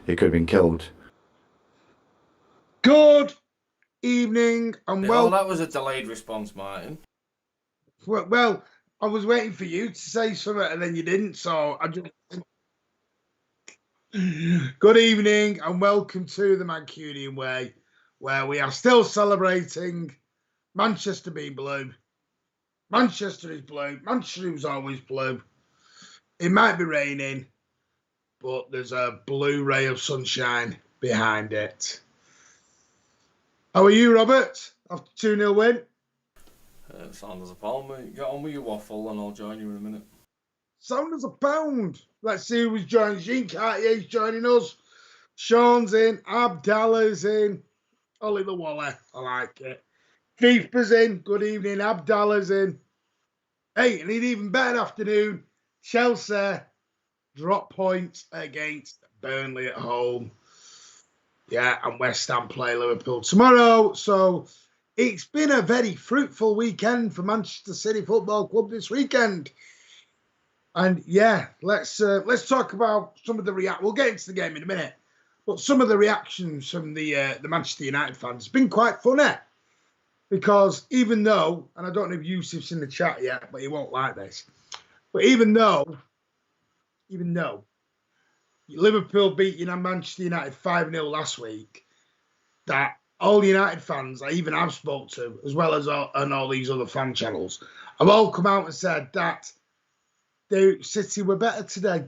he could have been killed. Good evening and well, that was a delayed response, Martin. Well, I was waiting for you to say something and then you didn't, so I just... Good evening and welcome to the Mancunian Way, where we are still celebrating Manchester being blue. Manchester is blue. Manchester is always blue. It might be raining, but there's a blue ray of sunshine behind it. How are you, Robert? After 2-0 win? Sound as a pound, mate. Get on with your waffle and I'll join you in a minute. Sound as a pound. Let's see who's joining. Jean Cartier's joining us. Sean's in. Abdallah's in. Ollie the Waller. I like it. Keeper's in. Good evening. Abdallah's in. Hey, and an even better afternoon. Chelsea drop points against Burnley at home. Yeah, and West Ham play Liverpool tomorrow. So it's been a very fruitful weekend for Manchester City Football Club this weekend. And yeah, let's talk about some of the We'll get into the game in a minute, but some of the reactions from the Manchester United fans has been quite funny, because even though, and I don't know if Yusuf's in the chat yet, but he won't like this, but even though Liverpool beat Manchester United 5-0 last week, that all United fans I even have spoke to, as well as on all these other fan channels, have all come out and said that City were better today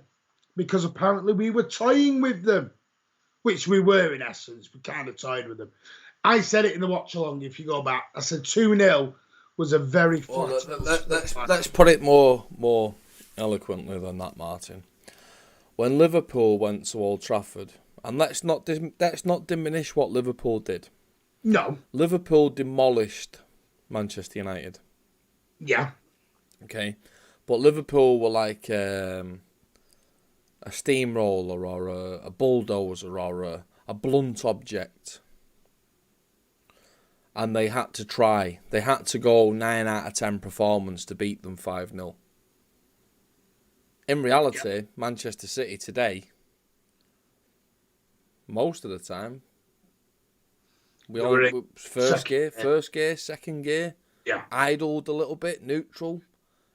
because apparently we were toying with them, which we were in essence. We kind of toyed with them. I said it in the watch along. If you go back, I said 2-0 was a very flat. Let's put it more eloquently than that, Martin. When Liverpool went to Old Trafford, and let's not diminish what Liverpool did. No, Liverpool demolished Manchester United. Yeah. Okay. But Liverpool were like a steamroller or a bulldozer or a blunt object. And they had to try. They had to go 9 out of 10 performance to beat them 5-0. In reality, Manchester City today, most of the time, first gear, second gear, idled a little bit, neutral.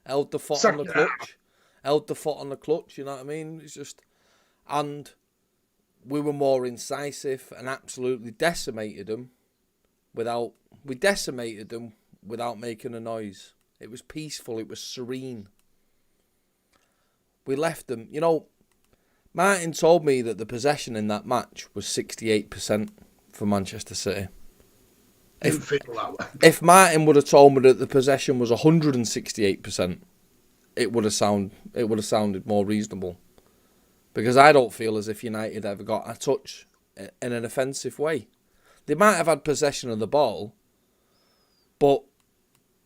Held the foot on the clutch. You know what I mean? It's just, and we were more incisive and absolutely decimated them without making a noise. It was peaceful. It was serene. We left them. You know, Martin told me that the possession in that match was 68% for Manchester City. If Martin would have told me that the possession was 168%, it would have sounded more reasonable. Because I don't feel as if United ever got a touch in an offensive way. They might have had possession of the ball, but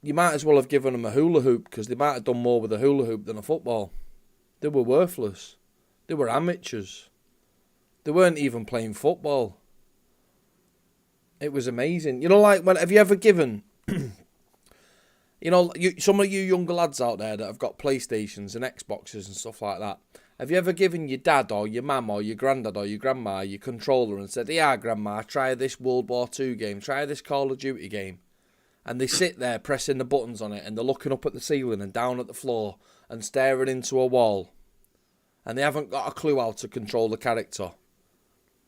you might as well have given them a hula hoop, because they might have done more with a hula hoop than a football. They were worthless. They were amateurs. They weren't even playing football. It was amazing. You know, like, have you ever given, some of you younger lads out there that have got PlayStations and Xboxes and stuff like that, have you ever given your dad or your mum or your granddad or your grandma your controller and said, "Yeah, grandma, try this World War II game, try this Call of Duty game," and they sit there pressing the buttons on it and they're looking up at the ceiling and down at the floor and staring into a wall, and they haven't got a clue how to control the character?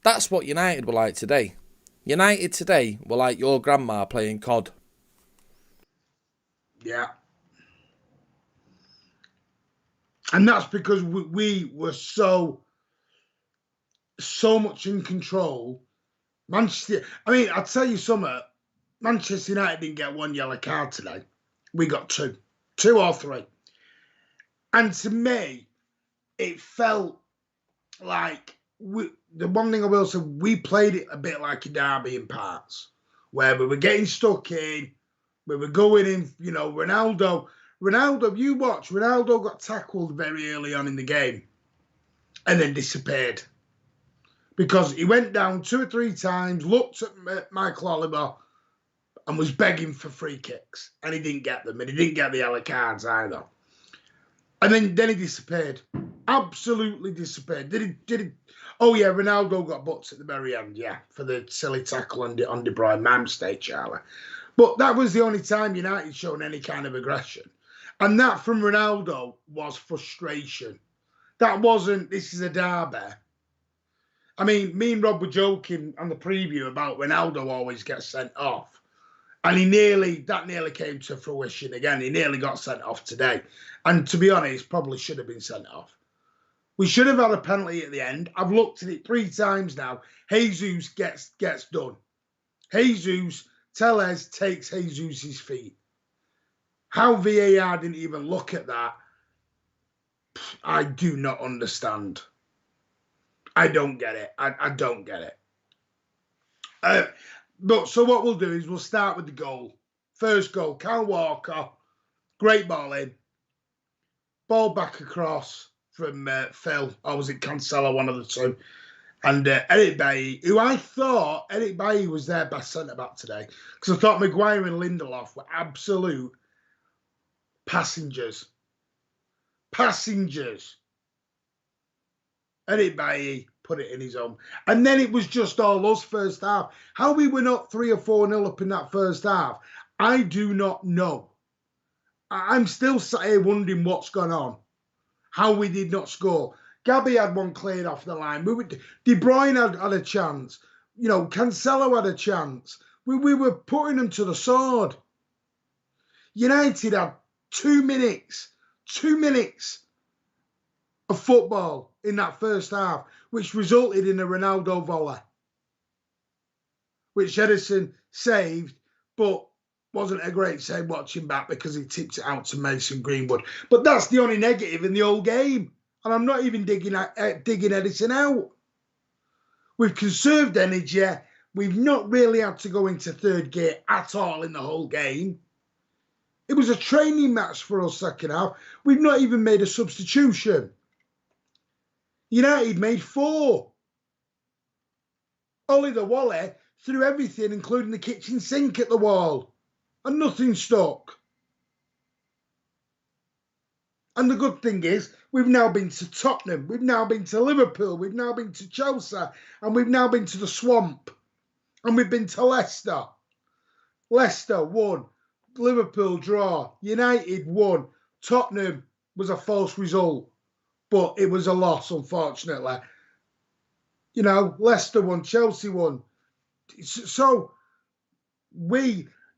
That's what United were like today. United today were like your grandma playing COD. Yeah. And that's because we were so much in control. Manchester, I mean, I'll tell you something. Manchester United didn't get 1 yellow card today. We got 2 or 3. And to me, it felt like the one thing I will say, we played it a bit like a derby in parts, where we were getting stuck in, we were going in, Ronaldo, you watch, Ronaldo got tackled very early on in the game and then disappeared. Because he went down 2 or 3 times, looked at Michael Oliver and was begging for free kicks, and he didn't get them, and he didn't get the yellow cards either. And then he disappeared. Absolutely disappeared. Did he? Oh, yeah, Ronaldo got booked at the very end, yeah, for the silly tackle on De Bruyne. My mistake, Charlie. But that was the only time United showed any kind of aggression. And that from Ronaldo was frustration. That wasn't, this is a derby. I mean, me and Rob were joking on the preview about Ronaldo always gets sent off. And that nearly came to fruition again. He nearly got sent off today. And to be honest, probably should have been sent off. We should have had a penalty at the end. I've looked at it 3 times now. Jesus gets done. Tellez takes Jesus' feet. How VAR didn't even look at that, I do not understand. I don't get it. I don't get it. But so what we'll do is we'll start with the goal. First goal, Kyle Walker, great ball in. Ball back across from Phil, or was it Cancelo, one of the two. And Eric Bailly, who I thought Eric Bailly was their best centre-back today. Because I thought Maguire and Lindelof were absolute passengers. Eric Bailly put it in his own. And then it was just all us first half. How we were not 3 or 4-0 up in that first half, I do not know. I'm still sat here wondering what's gone on. How we did not score. Gabby had one cleared off the line. De Bruyne had a chance. You know, Cancelo had a chance. We were putting them to the sword. United had 2 minutes of football in that first half, which resulted in a Ronaldo volley, which Edison saved, but wasn't a great save watching back because he tipped it out to Mason Greenwood. But that's the only negative in the whole game. And I'm not even digging Edison out. We've conserved energy. We've not really had to go into third gear at all in the whole game. It was a training match for us second half. We've not even made a substitution. United made 4. Ollie the Wally threw everything, including the kitchen sink, at the wall. And nothing stuck. And the good thing is, we've now been to Tottenham, we've now been to Liverpool, we've now been to Chelsea, and we've now been to the Swamp. And we've been to Leicester. Leicester won. Liverpool draw. United won. Tottenham was a false result, but it was a loss, unfortunately. You know, Leicester won, Chelsea won. So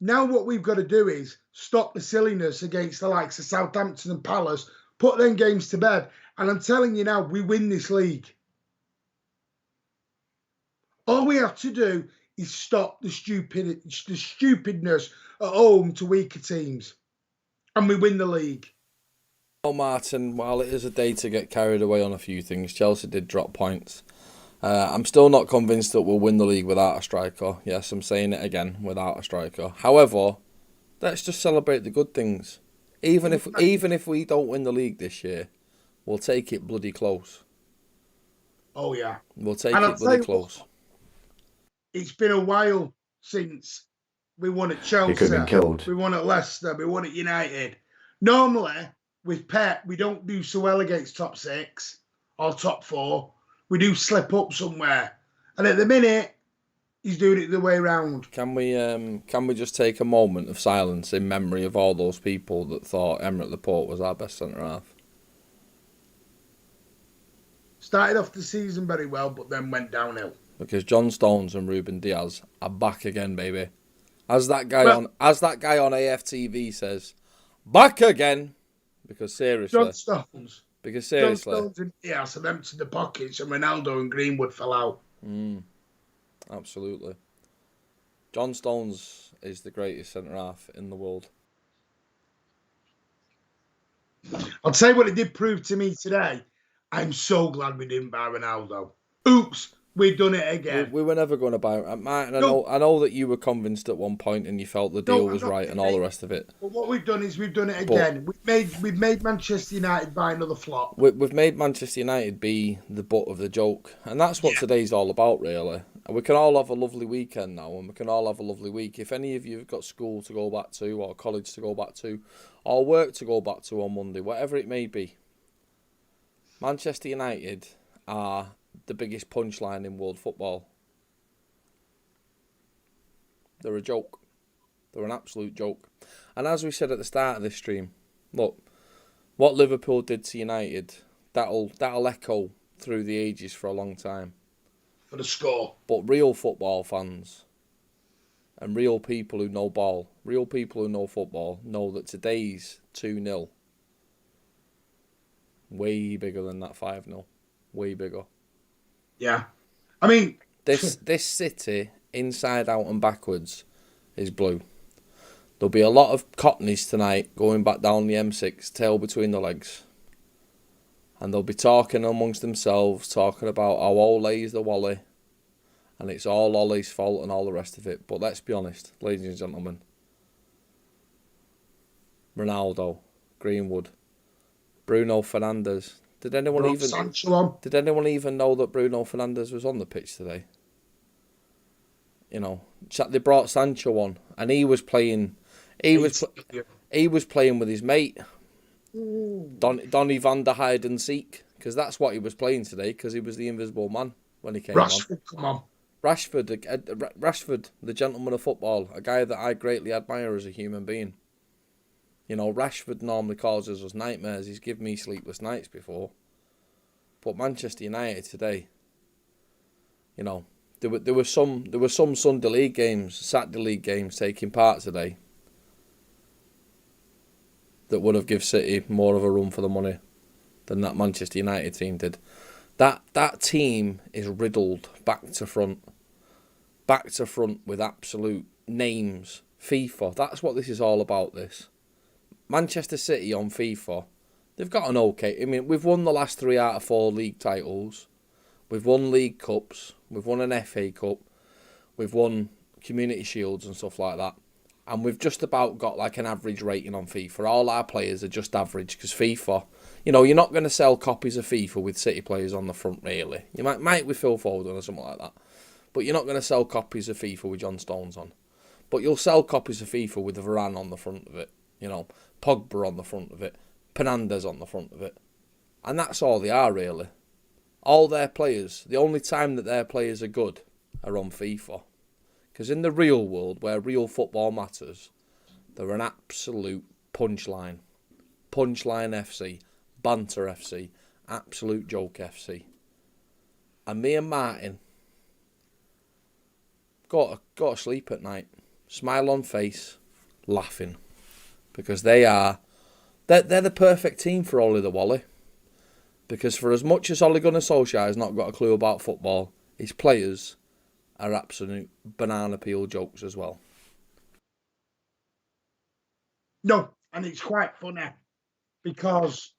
now what we've got to do is stop the silliness against the likes of Southampton and Palace, put them games to bed. And I'm telling you now, we win this league. All we have to do is stop the stupidness at home to weaker teams. And we win the league. Well, Martin, while it is a day to get carried away on a few things, Chelsea did drop points. I'm still not convinced that we'll win the league without a striker. Yes, I'm saying it again, without a striker. However, let's just celebrate the good things. Even if we don't win the league this year, we'll take it bloody close. Oh, yeah. We'll take it bloody close. It's been a while since we won at Chelsea. He could have been killed. We won at Leicester. We won at United. Normally, with Pep, we don't do so well against top 6 or top 4. We do slip up somewhere. And at the minute, he's doing it the way around. Can we just take a moment of silence in memory of all those people that thought Emerick Laporte was our best centre-half? Started off the season very well, but then went downhill. Because John Stones and Ruben Diaz are back again, baby. As that guy on AFTV says, back again. Because seriously. John Stones and Diaz have emptied the pockets, and Ronaldo and Greenwood fell out. Absolutely. John Stones is the greatest centre-half in the world. I'll tell you what it did prove to me today. I'm so glad we didn't buy Ronaldo. Oops, we've done it again. We were never going to buy him. Martin, I know that you were convinced at one point and you felt the deal was right and all the rest of it. But what we've done is we've done it again. We've made Manchester United buy another flop. We've made Manchester United be the butt of the joke. And that's what today's all about, really. And we can all have a lovely weekend now, and we can all have a lovely week. If any of you have got school to go back to, or college to go back to, or work to go back to on Monday, whatever it may be, Manchester United are the biggest punchline in world football. They're a joke. They're an absolute joke. And as we said at the start of this stream, look, what Liverpool did to United, that'll echo through the ages for a long time. For the score. But real football fans and real people who know ball, real people who know football, know that today's 2-0 way bigger than that 5-0. Way bigger. Yeah. I mean... This city, inside out and backwards, is blue. There'll be a lot of Cockneys tonight going back down the M6, tail between the legs. And they'll be talking amongst themselves, talking about how Ole's the Wally. And it's all Ole's fault and all the rest of it. But let's be honest, ladies and gentlemen. Ronaldo, Greenwood, Bruno Fernandes. Did anyone even know that Bruno Fernandes was on the pitch today? You know, they brought Sancho on, and he was playing. He was playing with his mate, Donny van der Hide and Seek, because that's what he was playing today. Because he was the invisible man when he came on. Come on. Rashford, the gentleman of football, a guy that I greatly admire as a human being. You know, Rashford normally causes us nightmares. He's given me sleepless nights before. But Manchester United today, you know, there were some Sunday League games, Saturday League games taking part today that would have given City more of a run for the money than that Manchester United team did. That team is riddled back to front with absolute names. FIFA, that's what this is all about, this. Manchester City on FIFA, they've got an okay... I mean, we've won the last 3 out of 4 league titles. We've won League Cups. We've won an FA Cup. We've won Community Shields and stuff like that. And we've just about got like an average rating on FIFA. All our players are just average because FIFA... You know, you're not going to sell copies of FIFA with City players on the front, really. You might with Phil Foden or something like that. But you're not going to sell copies of FIFA with John Stones on. But you'll sell copies of FIFA with Varane on the front of it. You know, Pogba on the front of it. Fernandes on the front of it. And that's all they are, really. All their players, the only time that their players are good are on FIFA. Because in the real world, where real football matters, they're an absolute punchline. Punchline FC. Banter FC. Absolute joke FC. And me and Martin go to sleep at night. Smile on face. Laughing. Because they're the perfect team for Ole the Wally. Because for as much as Ole Gunnar Solskjaer has not got a clue about football, his players are absolute banana peel jokes as well. No, and it's quite funny because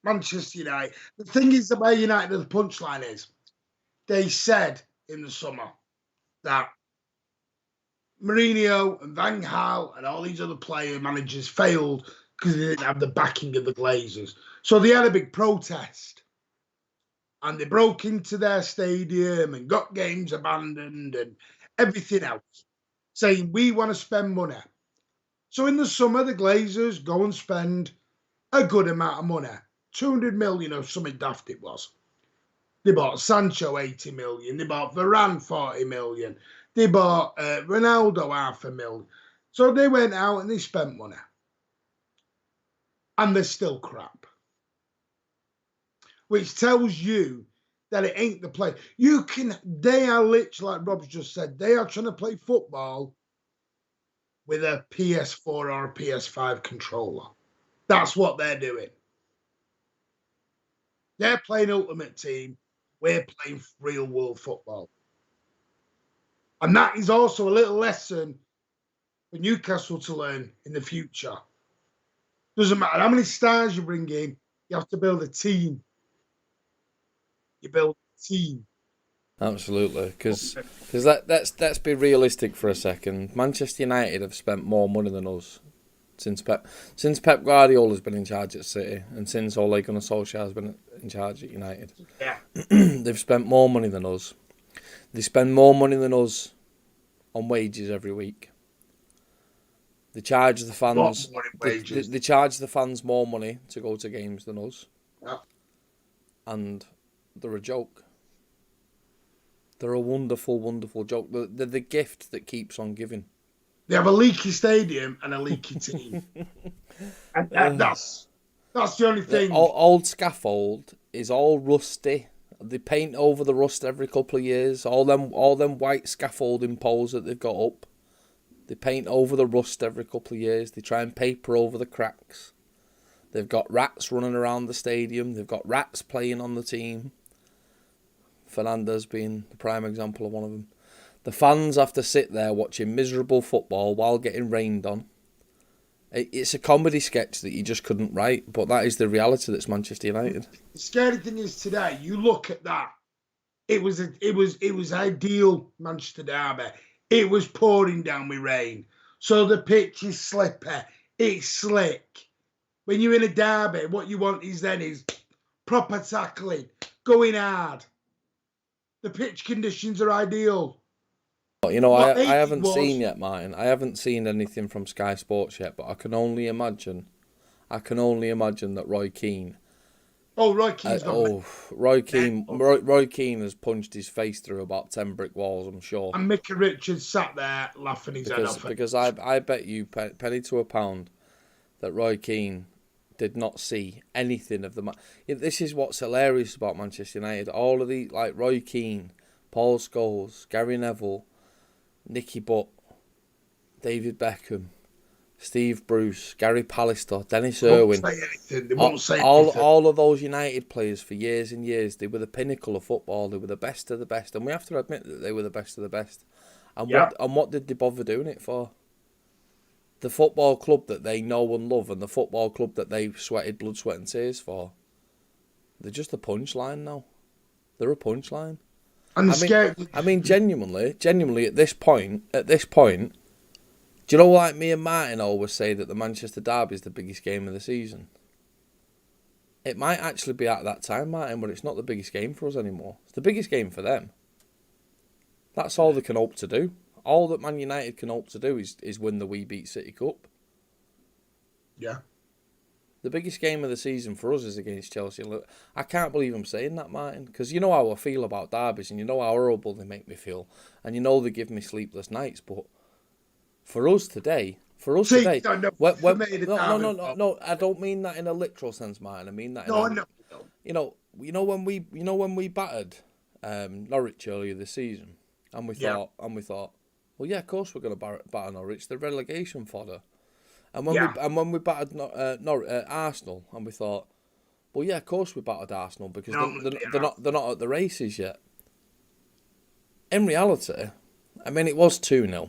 Manchester United, the thing is about United, the punchline is, they said in the summer that Mourinho and Van Gaal and all these other managers failed because they didn't have the backing of the Glazers. So they had a big protest. And they broke into their stadium and got games abandoned and everything else, saying, we want to spend money. So in the summer, the Glazers go and spend a good amount of money, 200 million or something daft it was. They bought Sancho 80 million. They bought Varane 40 million. They bought Ronaldo 500,000. So they went out and they spent money. And they're still crap. Which tells you that it ain't the play. They are literally, like Rob's just said, they are trying to play football with a PS4 or a PS5 controller. That's what they're doing. They're playing Ultimate Team. We're playing real world football. And that is also a little lesson for Newcastle to learn in the future. Doesn't matter how many stars you bring in, you have to build a team. You build a team. Absolutely, because let's be realistic for a second. Manchester United have spent more money than us since Pep Guardiola's been in charge at City, and since Ole Gunnar Solskjaer has been in charge at United. Yeah, they've spent more money than us. They spend more money than us on wages every week. They charge the fans. They charge the fans more money to go to games than us. Yeah. And they're a joke. They're a wonderful, wonderful joke. They're the gift that keeps on giving. They have a leaky stadium and a leaky team. And that's the only thing. The old scaffold is all rusty. They paint over the rust every couple of years. All them white scaffolding poles that they've got up. They paint over the rust every couple of years. They try and paper over the cracks. They've got rats running around the stadium. They've got rats playing on the team. Fernandez being the prime example of one of them. The fans have to sit there watching miserable football while getting rained on. It's a comedy sketch that you just couldn't write, but that is the reality that's Manchester United. The scary thing is today, you look at that. It was ideal Manchester derby. It was pouring down with rain. So the pitch is slippy. It's slick. When you're in a derby, what you want is proper tackling, going hard. The pitch conditions are ideal. You know, I haven't seen yet, Martin. I haven't seen anything from Sky Sports yet, but I can only imagine that Roy Keane. Oh, Roy Keane's Roy Keane has punched his face through about 10 brick walls, I'm sure. And Mickey Richards sat there laughing his head off. Because I bet you penny to a pound that Roy Keane did not see anything of the match. This is what's hilarious about Manchester United. All of these, like Roy Keane, Paul Scholes, Gary Neville, Nicky Butt, David Beckham, Steve Bruce, Gary Pallister, Dennis Irwin. They won't say anything. All of those United players for years and years, they were the pinnacle of football. They were the best of the best. And we have to admit that they were the best of the best. And what did they bother doing it for? The football club that they know and love and the football club that they've sweated blood, sweat and tears for. They're just a punchline now. They're a punchline. I mean, genuinely, at this point, do you know, like me and Martin always say that the Manchester derby is the biggest game of the season? It might actually be at that time, Martin, but it's not the biggest game for us anymore. It's the biggest game for them. That's all they can hope to do. All that Man United can hope to do is win the We Beat City Cup. Yeah. The biggest game of the season for us is against Chelsea. Look, I can't believe I'm saying that, Martin, because you know how I feel about derbies and you know how horrible they make me feel and you know they give me sleepless nights. But for us today, no, I don't mean that in a literal sense, Martin. I mean that. You know when we battered Norwich earlier this season, and we thought, well, yeah, of course we're going to batter Norwich. They're relegation fodder. And when we battered Arsenal, and we thought, well, yeah, of course we battered Arsenal because they're not at the races yet. In reality, I mean, it was 2-0,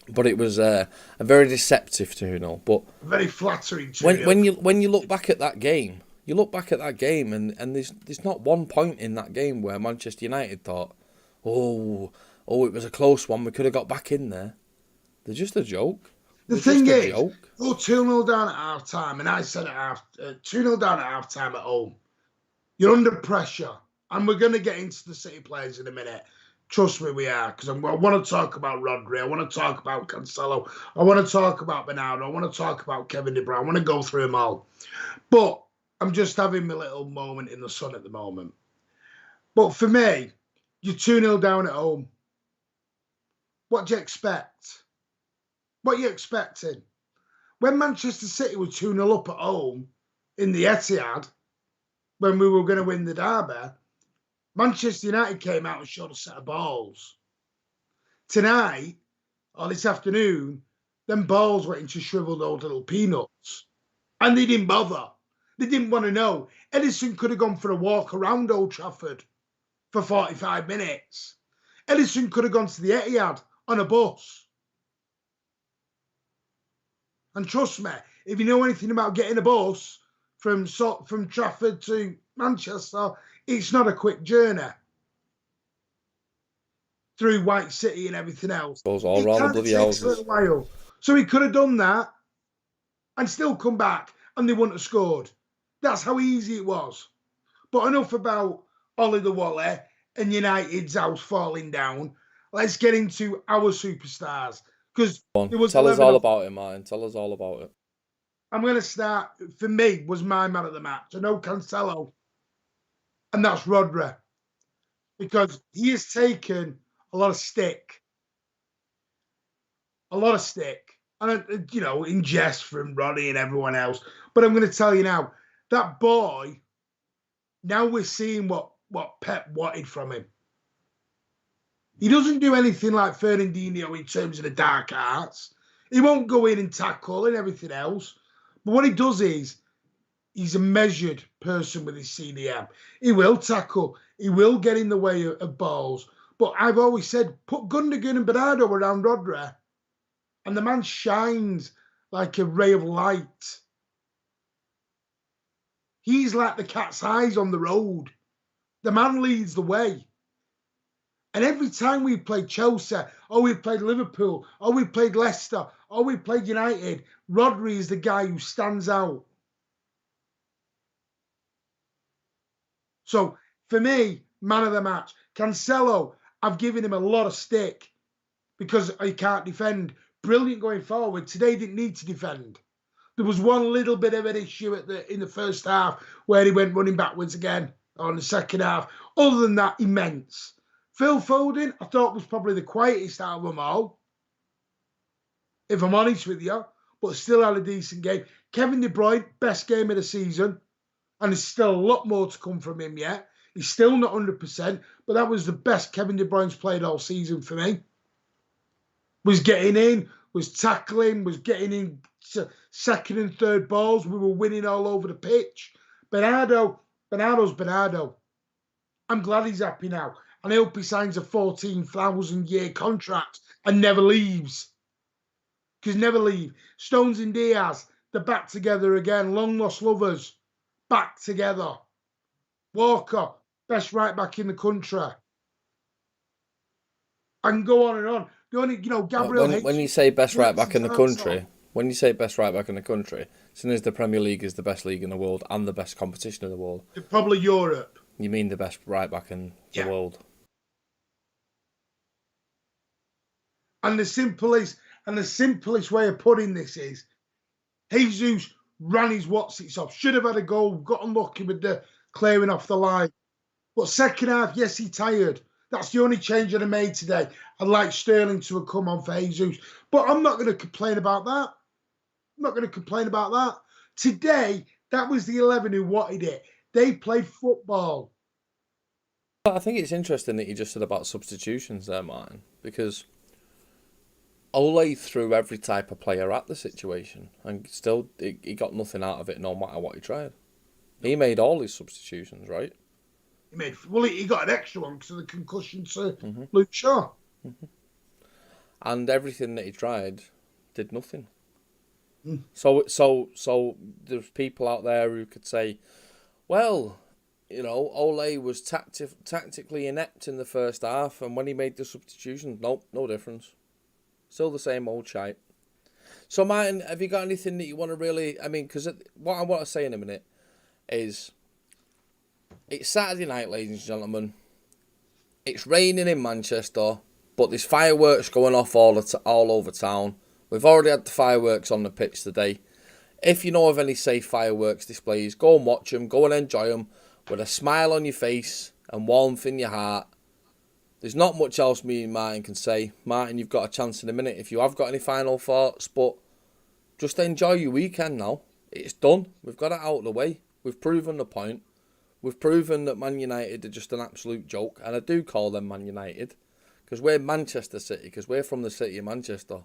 but it was a very deceptive 2-0. But very flattering 2-0. When you look back at that game, and there's not one point in that game where Manchester United thought, oh, it was a close one. We could have got back in there. They're just a joke. The thing is, you're 2-0 down at half time, and I said 2-0 down at half time at home. You're under pressure, and we're going to get into the City players in a minute. Trust me, we are, because I want to talk about Rodri, I want to talk about Cancelo, I want to talk about Bernardo, I want to talk about Kevin De Bruyne, I want to go through them all. But I'm just having my little moment in the sun at the moment. But for me, you're 2-0 down at home. What do you expect? What are you expecting? When Manchester City were 2-0 up at home in the Etihad, when we were going to win the derby, Manchester United came out and showed a set of balls. Tonight, or this afternoon, them balls went into shriveled old little peanuts. And they didn't bother. They didn't want to know. Edison could have gone for a walk around Old Trafford for 45 minutes. Edison could have gone to the Etihad on a bus. And trust me, if you know anything about getting a bus from Trafford to Manchester, it's not a quick journey through White City and everything else. Goes all around the bloody houses. A little while. So he could have done that and still come back and they wouldn't have scored. That's how easy it was. But enough about Ollie the Wally. and United's house falling down. Let's get into our superstars. Because there was Tell us 11 all of about it, Martin. Tell us all about it. I'm going to start, for me, was my man of the match. I know Cancelo, and that's Rodri, because he has taken a lot of stick. A lot of stick. And, you know, in jest from Roddy and everyone else. But I'm going to tell you now, that boy, now we're seeing what Pep wanted from him. He doesn't do anything like Fernandinho in terms of the dark arts. He won't go in and tackle and everything else. But what he does is, he's a measured person with his CDM. He will tackle. He will get in the way of balls. But I've always said, put Gundogan and Bernardo around Rodri, and the man shines like a ray of light. He's like the cat's eyes on the road. The man leads the way. And every time we played Chelsea, or we played Liverpool, or we played Leicester, or we played United, Rodri is the guy who stands out. So, for me, man of the match. Cancelo, I've given him a lot of stick because he can't defend. Brilliant going forward. Today didn't need to defend. There was one little bit of an issue in the first half where he went running backwards again on the second half. Other than that, immense. Phil Foden, I thought was probably the quietest out of them all, if I'm honest with you, but still had a decent game. Kevin De Bruyne, best game of the season, and there's still a lot more to come from him yet. He's still not 100%, but that was the best Kevin De Bruyne's played all season for me. Was getting in, was tackling, was getting in second and third balls. We were winning all over the pitch. Bernardo's Bernardo. I'm glad he's happy now. And I hope he signs a 14,000-year contract and never leaves. Because never leave. Stones and Diaz, they're back together again. Long lost lovers, back together. Walker, best right back in the country. I can go on and on. The only, Gabriel. When you say best right back in the country, as soon as the Premier League is the best league in the world and the best competition in the world, Probably Europe. You mean the best right back in the world? And the simplest way of putting this is, Jesus ran his whatsits off. Should have had a goal. Got unlucky with the clearing off the line. But second half, yes, he tired. That's the only change I'd have made today. I'd like Sterling to have come on for Jesus. But I'm not going to complain about that. Today, that was the 11 who wanted it. They played football. I think it's interesting that you just said about substitutions there, Martin, because Ole threw every type of player at the situation, and still he got nothing out of it no matter what he tried. He made all his substitutions, right? He got an extra one because of the concussion to Luke Shaw. Mm-hmm. And everything that he tried did nothing. So there's people out there who could say, well, Ole was tactically inept in the first half, and when he made the substitutions, nope, no difference. Still the same old shite. So, Martin, have you got anything that you want to really... because what I want to say in a minute is, it's Saturday night, ladies and gentlemen. It's raining in Manchester, but there's fireworks going off all over town. We've already had the fireworks on the pitch today. If you know of any safe fireworks displays, go and watch them, go and enjoy them with a smile on your face and warmth in your heart. There's not much else me and Martin can say. Martin, you've got a chance in a minute if you have got any final thoughts, but just enjoy your weekend now. It's done. We've got it out of the way. We've proven the point. We've proven that Man United are just an absolute joke, and I do call them Man United because we're Manchester City, because we're from the city of Manchester.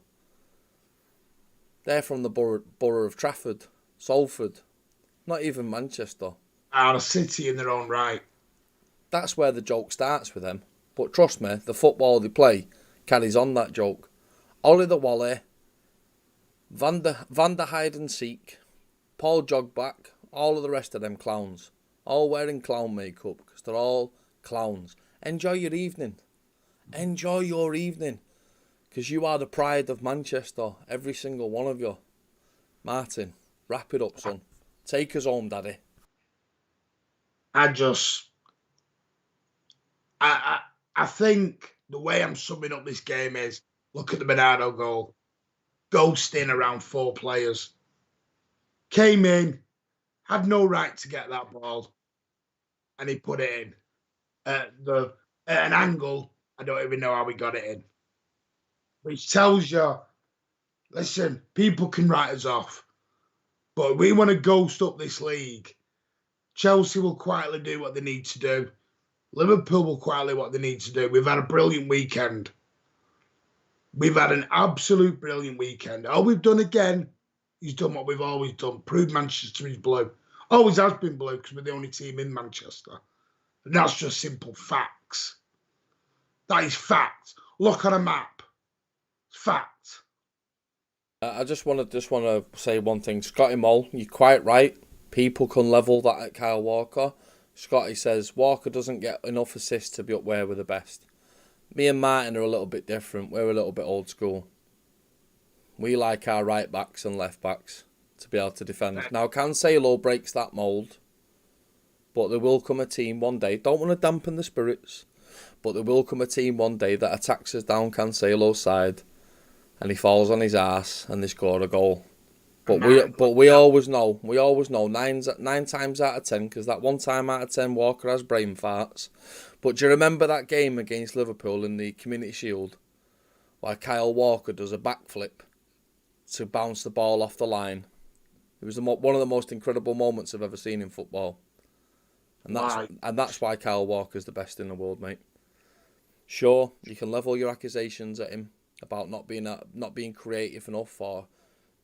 They're from the borough of Trafford, Salford, not even Manchester. A city in their own right. That's where the joke starts with them. But trust me, the football they play carries on that joke. Ollie the Wally, Van der Hide and Seek, Paul Jogback, all of the rest of them clowns. All wearing clown makeup because they're all clowns. Enjoy your evening. Enjoy your evening. Because you are the pride of Manchester, every single one of you. Martin, wrap it up, son. Take us home, Daddy. I I think the way I'm summing up this game is, look at the Bernardo goal. Ghosting around 4 players. Came in, had no right to get that ball, and he put it in at an angle. I don't even know how he got it in. Which tells you, listen, people can write us off, but we want to ghost up this league. Chelsea will quietly do what they need to do. Liverpool will quietly do what they need to do. We've had a brilliant weekend. We've had an absolute brilliant weekend. All we've done again, he's done what we've always done. Proved Manchester is blue. Always has been blue because we're the only team in Manchester. And that's just simple facts. That is fact. Look on a map. Fact. I just want to say one thing. Scotty Moll, you're quite right. People can level that at Kyle Walker. Scotty says Walker doesn't get enough assists to be up where we're the best. Me and Martin are a little bit different. We're a little bit old school. We like our right backs and left backs to be able to defend. Now, Cancelo breaks that mould, but there will come a team one day. Don't want to dampen the spirits, but there will come a team one day that attacks us down Cancelo's side, and he falls on his ass and they score a goal. But we always know 9 times out of 10, because that 1 time out of 10 Walker has brain farts. But do you remember that game against Liverpool in the Community Shield, where Kyle Walker does a backflip to bounce the ball off the line? It was one of the most incredible moments I've ever seen in football, and that's why Kyle Walker's the best in the world, mate. Sure, you can level your accusations at him about not being creative enough or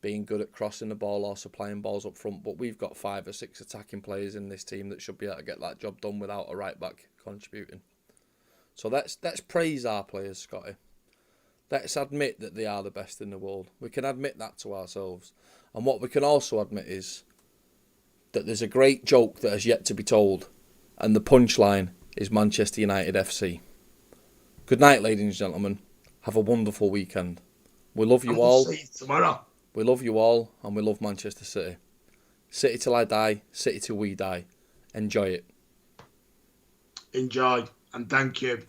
being good at crossing the ball or supplying balls up front, but we've got 5 or 6 attacking players in this team that should be able to get that job done without a right back contributing. So let's praise our players, Scotty. Let's admit that they are the best in the world. We can admit that to ourselves. And what we can also admit is that there's a great joke that has yet to be told, and the punchline is Manchester United FC. Good night, ladies and gentlemen. Have a wonderful weekend. We love you all. See you tomorrow. We love you all, and we love Manchester City. City till I die, City till we die. Enjoy it. Enjoy, and thank you.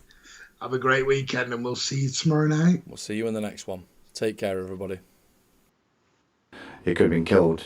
Have a great weekend, and we'll see you tomorrow night. We'll see you in the next one. Take care, everybody. He could have been killed